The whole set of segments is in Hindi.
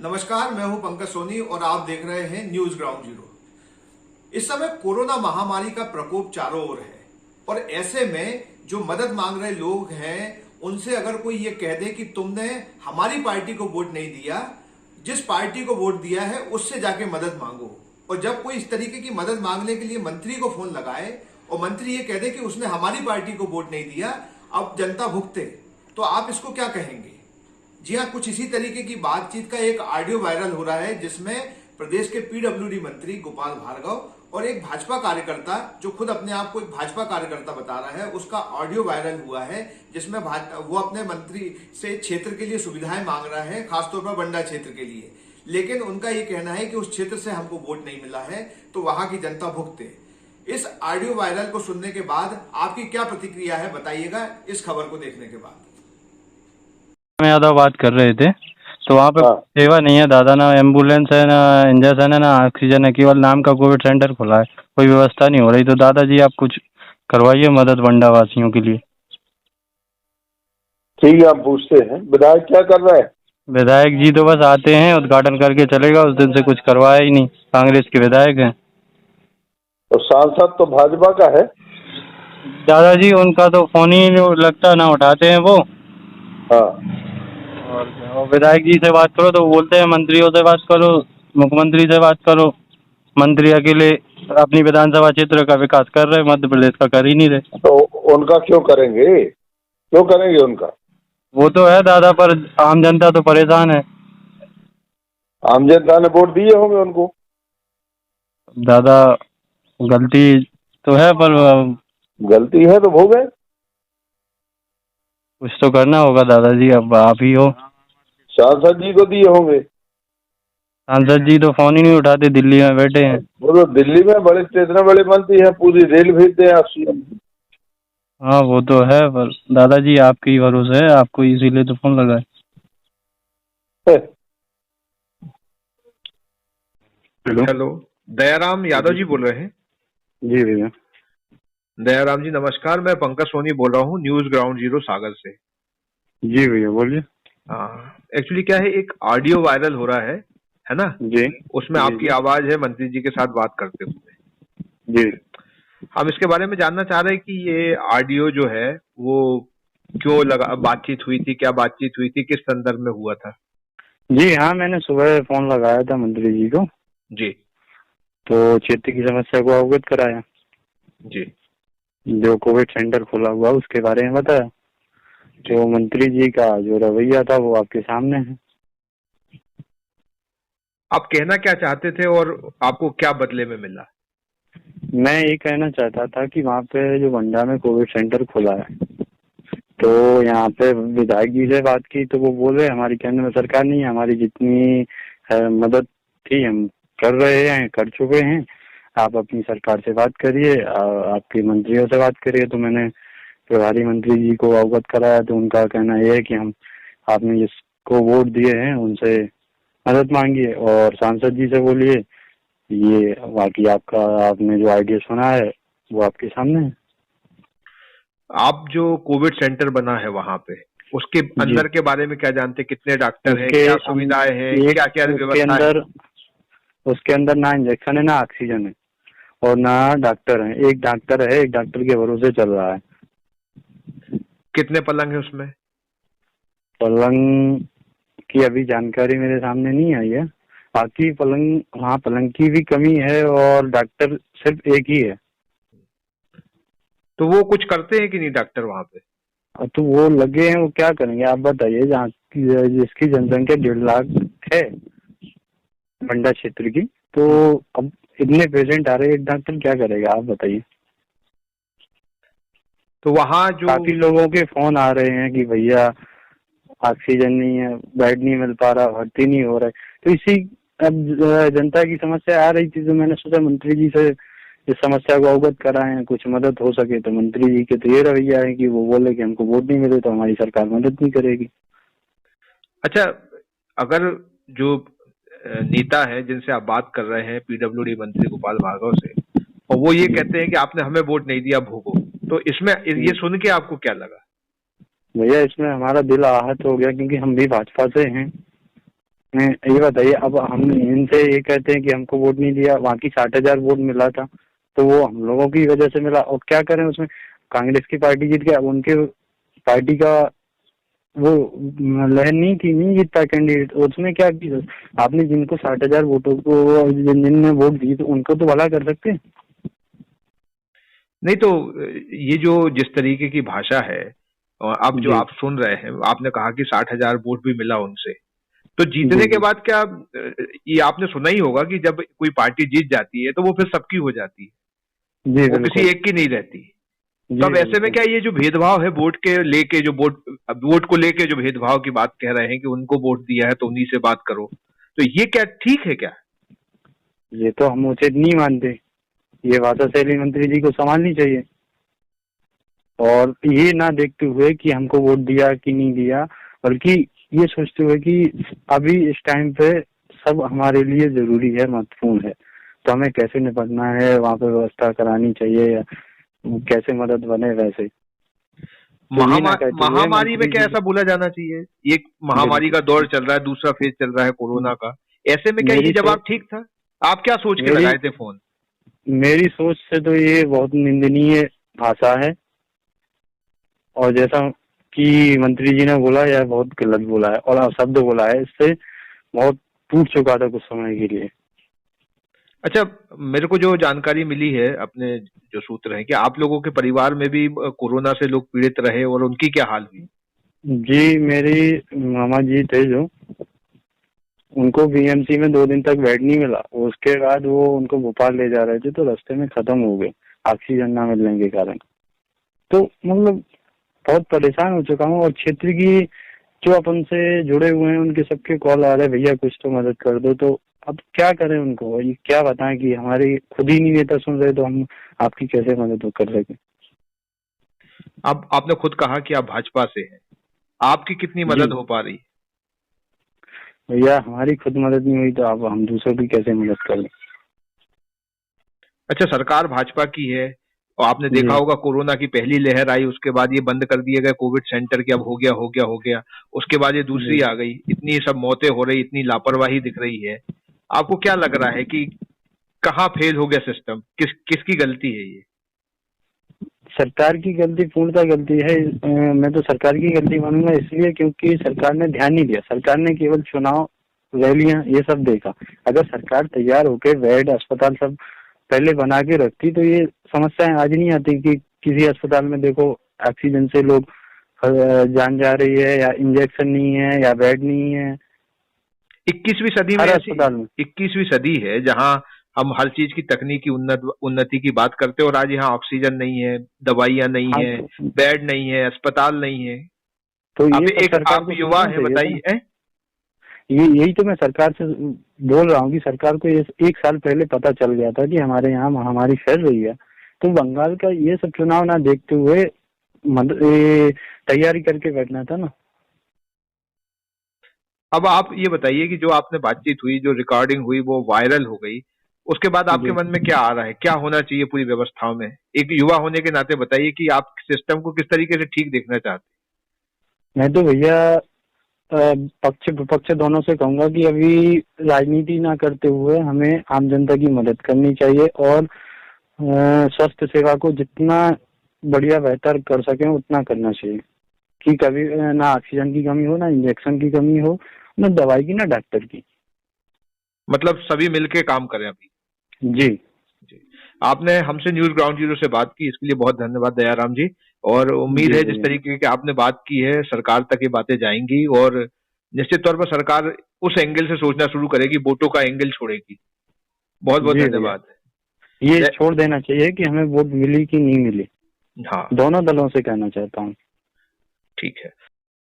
नमस्कार, मैं हूं पंकज सोनी और आप देख रहे हैं न्यूज ग्राउंड जीरो। इस समय कोरोना महामारी का प्रकोप चारों ओर है और ऐसे में जो मदद मांग रहे लोग हैं उनसे अगर कोई ये कह दे कि तुमने हमारी पार्टी को वोट नहीं दिया, जिस पार्टी को वोट दिया है उससे जाके मदद मांगो, और जब कोई इस तरीके की मदद मांगने के लिए मंत्री को फोन लगाए और मंत्री ये कह दे कि उसने हमारी पार्टी को वोट नहीं दिया, अब जनता भुगते, तो आप इसको क्या कहेंगे? जी हाँ, कुछ इसी तरीके की बातचीत का एक ऑडियो वायरल हो रहा है जिसमें प्रदेश के पीडब्ल्यूडी मंत्री गोपाल भार्गव और एक भाजपा कार्यकर्ता जो खुद अपने आप को एक भाजपा कार्यकर्ता बता रहा है, उसका ऑडियो वायरल हुआ है जिसमें वो अपने मंत्री से क्षेत्र के लिए सुविधाएं मांग रहा है, खासतौर पर बंडा क्षेत्र के लिए। लेकिन उनका ये कहना है कि उस क्षेत्र से हमको वोट नहीं मिला है तो वहां की जनता भुगते। इस ऑडियो वायरल को सुनने के बाद आपकी क्या प्रतिक्रिया है, बताइएगा इस खबर को देखने के बाद। यादव बात कर रहे थे तो वहाँ पे सेवा नहीं है दादा, ना एम्बुलेंस है, ना इंजेक्शन है, ना ऑक्सीजन है, केवल नाम का कोविड सेंटर खुला है, कोई व्यवस्था नहीं हो रही। तो दादाजी आप कुछ करवाइए मदद बंडा वासियों के लिए। ठीक है, हम पूछते हैं विधायक क्या कर रहा है। विधायक जी तो बस आते हैं, उद्घाटन करके चलेगा, उस दिन से कुछ करवाया ही नहीं। कांग्रेस के विधायक हैं। तो सांसद तो भाजपा का है। दादाजी उनका तो फोन ही लगता ना उठाते हैं वो। हाँ, और विधायक जी से बात करो तो वो बोलते हैं मंत्रियों से बात करो, मुख्यमंत्री से बात करो। मंत्री अकेले अपनी विधानसभा क्षेत्र का विकास कर रहे, मध्य प्रदेश का कर ही नहीं रहे। तो उनका क्यों करेंगे, क्यों करेंगे उनका? वो तो है दादा, पर आम जनता तो परेशान है। आम जनता ने वोट दिए होंगे उनको। दादा गलती तो है, पर गलती है तो भोगे। कुछ तो करना होगा दादाजी, अब आप ही हो। सांसद जी को दिए होंगे। सांसद जी तो फोन ही नहीं उठाते, दिल्ली में बैठे हैं। वो तो दिल्ली में बड़े इतने बड़े मंत्री हैं, पूरी रेल भेजते हैं आप सीएम। हाँ वो तो है, पर दादाजी आपके ही भरोसे है, आपको इसीलिए तो फोन लगाए। हेलो, दयाराम यादव जी बोल रहे हैं? जी भैया। दयाराम जी नमस्कार, मैं पंकज सोनी बोल रहा हूँ न्यूज ग्राउंड जीरो सागर से। जी भैया बोलिए। हाँ, एक्चुअली क्या है, एक ऑडियो वायरल हो रहा है ना जी। उसमें आपकी आवाज है मंत्री जी के साथ बात करते हुए। जी। हम इसके बारे में जानना चाह रहे हैं कि ये ऑडियो जो है वो क्यों बातचीत हुई थी, क्या बातचीत हुई थी, किस संदर्भ में हुआ था? जी हाँ, मैंने सुबह फोन लगाया था मंत्री जी को। जी। तो क्षेत्र की समस्या को अवगत कराया। जी। जो कोविड सेंटर खुला हुआ उसके बारे में बताया। जो मंत्री जी का जो रवैया था वो आपके सामने है। आप कहना क्या चाहते थे और आपको क्या बदले में मिला? मैं ये कहना चाहता था कि वहाँ पे जो बंडा में कोविड सेंटर खुला है, तो यहाँ पे विधायक जी से बात की तो वो बोले हमारी केंद्र में सरकार नहीं है, हमारी जितनी मदद थी हम कर रहे हैं, कर चुके हैं, आप अपनी सरकार से बात करिए, आपके मंत्रियों से बात करिए। तो मैंने प्रभारी मंत्री जी को अवगत कराया तो उनका कहना यह है कि हम आपने जिसको वोट दिए हैं उनसे मदद मांगिए और सांसद जी से बोलिए। ये बाकी आपने जो आइडिया सुना है वो आपके सामने है। आप जो कोविड सेंटर बना है वहां पे, उसके अंदर के बारे में क्या जानते, कितने डॉक्टर हैं, क्या सुविधाएं हैं, क्या क्या व्यवस्था है? उसके अंदर ना इंजेक्शन है, ना ऑक्सीजन है और ना डॉक्टर है। एक डॉक्टर है, एक डॉक्टर के भरोसे चल रहा है। कितने पलंग है उसमें? पलंग की अभी जानकारी मेरे सामने नहीं आई है। बाकी पलंग, हाँ पलंग की भी कमी है और डॉक्टर सिर्फ एक ही है। तो वो कुछ करते हैं कि नहीं डॉक्टर वहां पे? तो वो लगे हैं, वो क्या करेंगे आप बताइए। जहाँ जिसकी जनसंख्या 1.5 लाख है बंडा क्षेत्र की, तो अब इतने पेशेंट आ रहे हैं, एक डॉक्टर क्या करेगा आप बताइए। तो वहाँ जो काफी लोगों के फोन आ रहे हैं कि भैया ऑक्सीजन नहीं है, बेड नहीं मिल पा रहा, भर्ती नहीं हो रहा है। तो इसी अब जनता की समस्या आ रही थी तो मैंने सोचा मंत्री जी से इस समस्या को अवगत कराएं, कुछ मदद हो सके। तो मंत्री जी के तो ये रवैया है कि वो बोले कि हमको वोट नहीं मिले तो हमारी सरकार मदद नहीं करेगी। अच्छा, अगर जो नेता है जिनसे आप बात कर रहे हैं पीडब्ल्यूडी मंत्री गोपाल भार्गव से, और वो ये कहते हैं कि आपने हमें वोट नहीं दिया, भोगो, तो इसमें ये सुन के आपको क्या लगा? भैया इसमें हमारा दिल आहत हो गया क्योंकि हम भी भाजपा से हैं। मैं ये बताइए, अब हम इनसे ये कहते हैं कि हमको वोट नहीं दिया, वहाँ की 60,000 वोट मिला था तो वो हम लोगों की वजह से मिला, और क्या करें उसमें, कांग्रेस की पार्टी जीत गया, अब उनके पार्टी का वो लहर नहीं थी, नहीं जीतता कैंडिडेट, उसमें क्या की, आपने जिनको 60,000 वोटों को जिनने वोट दी तो उनको तो भला कर सकते हैं। नहीं तो ये जो जिस तरीके की भाषा है, और अब जो जी आप सुन रहे हैं, आपने कहा कि 60,000 वोट भी मिला उनसे, तो जी जीतने के जी बाद क्या ये आपने सुना ही होगा कि जब कोई पार्टी जीत जाती है तो वो फिर सबकी हो जाती है, जी वो किसी बिल्कुल। एक की नहीं रहती। तो जी अब ऐसे में बिल्कुल। क्या ये जो भेदभाव है वोट के लेके, जो वोट को लेके जो भेदभाव की बात कह रहे हैं कि उनको वोट दिया है तो उन्हीं से बात करो, तो ये क्या ठीक है क्या? ये तो हम उचित नहीं मानते, ये भाषा शैली मंत्री जी को संभालनी चाहिए, और ये ना देखते हुए कि हमको वोट दिया कि नहीं दिया, बल्कि ये सोचते हुए कि अभी इस टाइम पे सब हमारे लिए जरूरी है, महत्वपूर्ण है, तो हमें कैसे निपटना है, वहाँ पे व्यवस्था करानी चाहिए या कैसे मदद बने वैसे, तो ये ना कहते हुए महामारी में मंत्री क्या जी। ऐसा बोला जाना चाहिए? एक महामारी बिल्कुल। का दौर चल रहा है, दूसरा फेज चल रहा है कोरोना का, ऐसे में क्या ये मेरी जवाब सोच ठीक था? आप क्या सोच के मेरी लगाए थे फोन? मेरी सोच से तो ये बहुत निंदनीय भाषा है, और जैसा कि मंत्री जी ने बोला, यह बहुत गलत बोला है और अशब्द बोला है, इससे बहुत टूट चुका था कुछ समय के लिए। अच्छा, मेरे को जो जानकारी मिली है, अपने जो सूत्र हैं, कि आप लोगों के परिवार में भी कोरोना से लोग पीड़ित रहे और उनकी क्या हाल हुई? जी, मेरी मामा जी थे जो, उनको बीएमसी में 2 दिन तक बेड नहीं मिला, उसके बाद वो उनको भोपाल ले जा रहे थे तो रास्ते में खत्म हो गए ऑक्सीजन ना मिलने के कारण। तो मतलब बहुत परेशान हो चुका हूँ, और क्षेत्र की जो अपन से जुड़े हुए हैं उनके सबके कॉल आ रहे हैं, भैया कुछ तो मदद कर दो, तो अब क्या करें उनको, ये क्या बताएं कि हमारी खुद ही नहीं नेता सुन रहे, तो हम आपकी कैसे मदद कर सके। आप आपने खुद कहा कि आप भाजपा से हैं, आपकी कितनी जी मदद हो पा रही? भैया, हमारी खुद मदद नहीं हुई तो अब हम दूसरों की कैसे मदद करें। अच्छा, सरकार भाजपा की है, और आपने देखा जी होगा कोरोना की पहली लहर आई, उसके बाद ये बंद कर दिए गए कोविड सेंटर कि अब हो गया हो गया हो गया, उसके बाद ये दूसरी जी। आ गई, इतनी सब मौतें हो रही, इतनी लापरवाही दिख रही है। आपको क्या लग रहा है कि कहाँ फेल हो गया सिस्टम, किसकी गलती है ये? सरकार की गलती, पूर्णतः गलती है। मैं तो सरकार की गलती मानूंगा, इसलिए क्योंकि सरकार ने ध्यान नहीं दिया, सरकार ने केवल चुनाव, रैलियां, ये सब देखा। अगर सरकार तैयार होकर बेड, अस्पताल सब पहले बना के रखती तो ये समस्याएं आज नहीं आती कि किसी अस्पताल में देखो ऑक्सीजन से लोग जान जा रही है, या इंजेक्शन नहीं है, या बेड नहीं है, 21वीं सदी में हर ऐसी अस्पताल में। 21वीं सदी है जहां हम हर चीज की तकनीकी उन्नति की बात करते हैं, और आज यहाँ ऑक्सीजन नहीं है, दवाइयां नहीं हाँ है, बेड नहीं है, अस्पताल नहीं है। तो आप ये सब एक सरकार आप को युवा सोचना है, चाहिए था। बताइए ये यही तो मैं सरकार से बोल रहा हूँ कि सरकार को ये 1 साल पहले पता चल गया था कि हमारे यहाँ महामारी फैल रही है, तो बंगाल का ये सब चुनाव ना देखते हुए तैयारी करके बैठना था ना। अब आप ये बताइए कि जो आपने बातचीत हुई, जो रिकॉर्डिंग हुई, वो वायरल हो गई, उसके बाद आपके जी, मन में क्या आ रहा है, क्या होना चाहिए पूरी व्यवस्थाओं में? एक युवा होने के नाते बताइए कि आप सिस्टम को किस तरीके से ठीक देखना चाहते मैं तो भैया पक्ष विपक्ष दोनों से कहूंगा कि अभी राजनीति ना करते हुए हमें आम जनता की मदद करनी चाहिए, और स्वास्थ्य सेवा को जितना बढ़िया बेहतर कर सकें उतना करना चाहिए, कि कभी ना ऑक्सीजन की कमी हो, ना इंजेक्शन की कमी हो, ना दवाई की, ना डॉक्टर की। मतलब सभी मिलके काम करें अभी? जी जी। आपने हमसे न्यूज ग्राउंड जीरो से बात की, इसके लिए बहुत धन्यवाद दयाराम जी। और उम्मीद जी है जिस भैया। तरीके की आपने बात की है, सरकार तक ये बातें जाएंगी, और निश्चित तौर पर सरकार उस एंगल से सोचना शुरू करेगी, वोटों का एंगल छोड़ेगी। बहुत बहुत जी भैया, धन्यवाद। ये जय। छोड़ देना चाहिए कि हमें वोट मिली कि नहीं मिली, हाँ, दोनों दलों से कहना चाहता हूँ। ठीक है।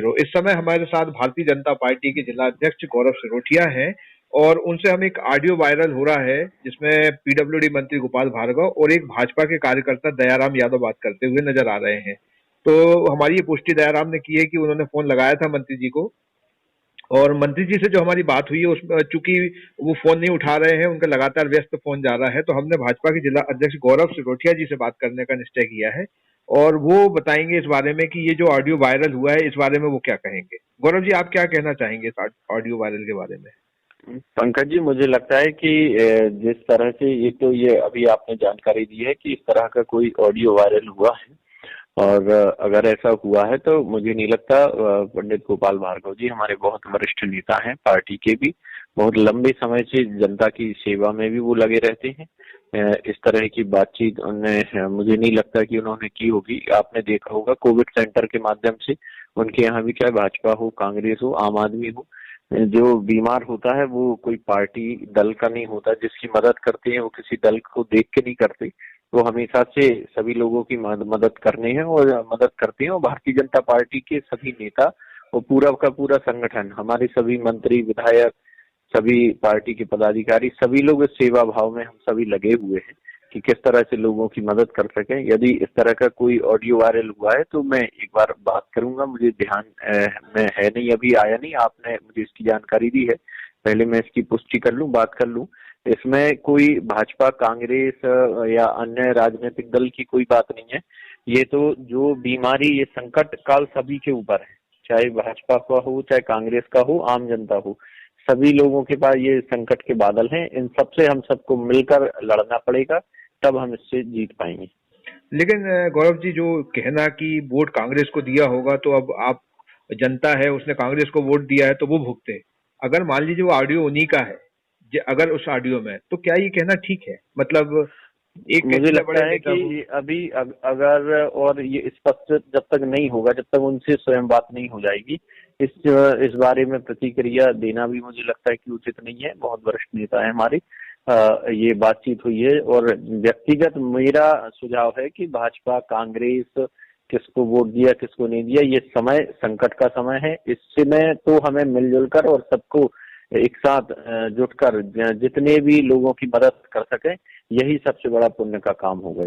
तो इस समय हमारे साथ भारतीय जनता पार्टी के जिला अध्यक्ष गौरव सिरोठिया हैं, और उनसे हम एक ऑडियो वायरल हो रहा है जिसमें पीडब्ल्यूडी मंत्री गोपाल भार्गव और एक भाजपा के कार्यकर्ता दयाराम यादव बात करते हुए नजर आ रहे हैं। तो हमारी ये पुष्टि दयाराम ने की है कि उन्होंने फोन लगाया था मंत्री जी को, और मंत्री जी से जो हमारी बात हुई है उसमें चूंकि वो फोन नहीं उठा रहे हैं, उनका लगातार व्यस्त फोन जा रहा है, तो हमने भाजपा के जिला अध्यक्ष गौरव सिरोठिया जी से बात करने का निश्चय किया है। और वो बताएंगे इस बारे में कि ये जो ऑडियो वायरल हुआ है इस बारे में वो क्या कहेंगे। गौरव जी, आप क्या कहना चाहेंगे इस ऑडियो वायरल के बारे में? पंकज जी, मुझे लगता है कि जिस तरह से ये अभी आपने जानकारी दी है कि इस तरह का कोई ऑडियो वायरल हुआ है, और अगर ऐसा हुआ है तो मुझे नहीं लगता, पंडित गोपाल भार्गव जी हमारे बहुत वरिष्ठ नेता हैं, पार्टी के भी बहुत लंबे समय से जनता की सेवा में भी वो लगे रहते हैं। इस तरह की बातचीत उन्हें मुझे नहीं लगता कि उन्होंने की होगी। आपने देखा होगा कोविड सेंटर के माध्यम से उनके यहाँ भी, चाहे भाजपा हो, कांग्रेस हो, आम आदमी हो, जो बीमार होता है वो कोई पार्टी दल का नहीं होता जिसकी मदद करते हैं, वो किसी दल को देख के नहीं करते, वो हमेशा से सभी लोगों की मदद करने हैं और मदद करते हैं। और भारतीय जनता पार्टी के सभी नेता और पूरा का पूरा संगठन, हमारे सभी मंत्री, विधायक, सभी पार्टी के पदाधिकारी, सभी लोग इस सेवा भाव में हम सभी लगे हुए हैं कि किस तरह से लोगों की मदद कर सकें। यदि इस तरह का कोई ऑडियो वायरल हुआ है तो मैं एक बार बात करूंगा, मुझे ध्यान में है नहीं, अभी आया नहीं, आपने मुझे इसकी जानकारी दी है, पहले मैं इसकी पुष्टि कर लूं, बात कर लूं। इसमें कोई भाजपा, कांग्रेस या अन्य राजनीतिक दल की कोई बात नहीं है। ये तो जो बीमारी, ये संकट काल सभी के ऊपर है, चाहे भाजपा का हो, चाहे कांग्रेस का हो, आम जनता हो, सभी लोगों के पास ये संकट के बादल हैं। इन सबसे हम सबको मिलकर लड़ना पड़ेगा, तब हम इससे जीत पाएंगे। लेकिन गौरव जी, जो कहना कि वोट कांग्रेस को दिया होगा तो अब आप, जनता है उसने कांग्रेस को वोट दिया है तो वो भुगते, अगर मान लीजिए वो ऑडियो उन्हीं का है, अगर उस ऑडियो में, तो क्या ये कहना ठीक है? मतलब एक मुझे लगता है कि अभी अगर, और ये स्पष्ट जब तक नहीं होगा, जब तक उनसे स्वयं बात नहीं हो जाएगी, इस बारे में प्रतिक्रिया देना भी मुझे लगता है कि उचित नहीं है। बहुत वरिष्ठ नेता है हमारे, ये बातचीत हुई है और व्यक्तिगत मेरा सुझाव है कि भाजपा, कांग्रेस, किसको वोट दिया किसको नहीं दिया, ये समय संकट का समय है। इससे में तो हमें मिलजुल कर और सबको एक साथ जुटकर जितने भी लोगों की मदद कर सके, यही सबसे बड़ा पुण्य का काम होगा।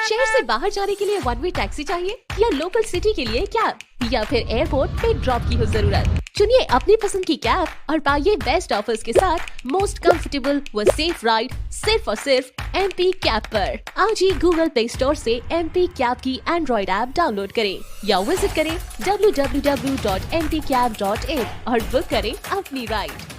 शहर से बाहर जाने के लिए वन वे टैक्सी चाहिए, या लोकल सिटी के लिए कैब, या फिर एयरपोर्ट पे ड्रॉप की हो जरूरत? चुनिए अपनी पसंद की कैब और पाइए बेस्ट ऑफर्स के साथ मोस्ट कंफर्टेबल व सेफ राइड सिर्फ और सिर्फ MP कैब पर। आज ही गूगल प्ले स्टोर से MP कैब की एंड्रॉइड ऐप डाउनलोड करें या विजिट करें www.mpcab.in और बुक करें अपनी राइड।